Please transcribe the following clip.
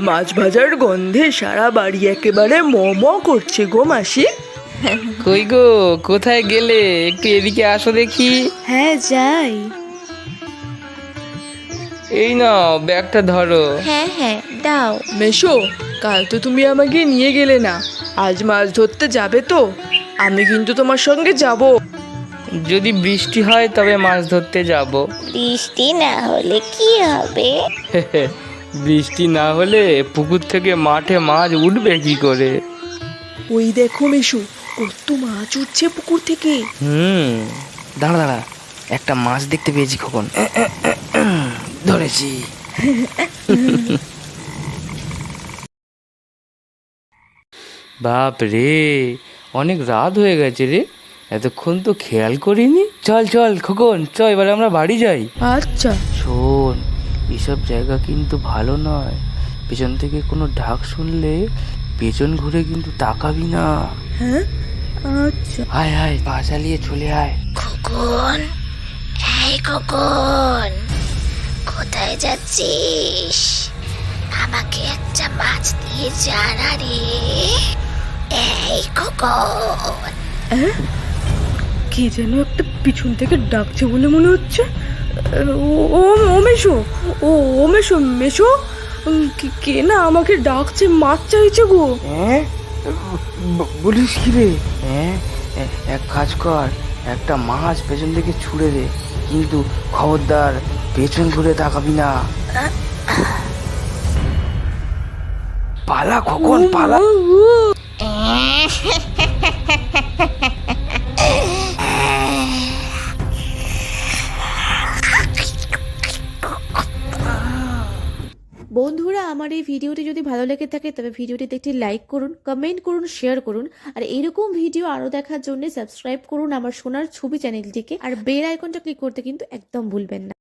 মাছ ভাজার গন্ধে সারা বাড়ি একেবারে ম করছে গো মাসি। কই গো, কোথায় গেলে? একটু এদিকে আসো দেখি। হ্যাঁ যাই। এই নাও ব্যাগটা ধরো। হ্যাঁ হ্যাঁ দাও। মেশো, কাল তো তুমি আমাকে নিয়ে গেলে না, আজ মাছ ধরতে যাবে তো? আমি কিন্তু তোমার সঙ্গে যাব। যদি বৃষ্টি হয় তবে মাছ ধরতে যাব। বৃষ্টি না হলে কি হবে? বৃষ্টি না হলে পুকুর থেকে মাঠে মাছ উঠবে কি করে? ওই দেখো মেশো, কত মাছ উঠছে পুকুর থেকে। দাঁড়া দাঁড়া, একটা মাছ দেখতে পেয়েছি খোকন। ধরেছি। বাপ রে, অনেক রাত হয়ে গেছে রে, এতক্ষণ তো খেয়াল করিনি। চল চল খোকন, চল এবারে আমরা বাড়ি যাই। আচ্ছা। শোন, এসব জায়গা কিন্তু ভালো নয়। পেছন থেকে কোনো ঢাক শুনলে পেছন ঘুরে কিন্তু তাকাবি না। হ্যাঁ আচ্ছা। আয় আয়, পা চালিয়ে চলে আয়। খোকন, এই খোকন, কোথায় যাচ্ছিস? আমাকে একটা মাছ দিয়ে যা না রে। এই খোকন। কে যেন একটা পিছন থেকে ডাকছে বলে মনে হচ্ছে। ও ও ও মেশো, ও মেশো মেশো, কে না আমাকে ডাকছে, মাছ চাইছে গো। হ্যাঁ, বলিস কি রে? হ্যাঁ, এক কাজ কর, একটা মাছ পেছন থেকে ছুঁড়ে দে, কিন্তু খবরদার পেছন ঘুরে তাকাবি না। পালা খোকন, পালা। বন্ধুরা, আমার এই ভিডিওটি যদি ভালো লেগে থাকে তবে ভিডিওটিতে একটি লাইক করুন, কমেন্ট করুন, শেয়ার করুন। আর এরকম ভিডিও আরও দেখার জন্য সাবস্ক্রাইব করুন আমার সোনার ছবি চ্যানেলটিকে, আর বেল আইকনটা ক্লিক করতে কিন্তু একদম ভুলবেন না।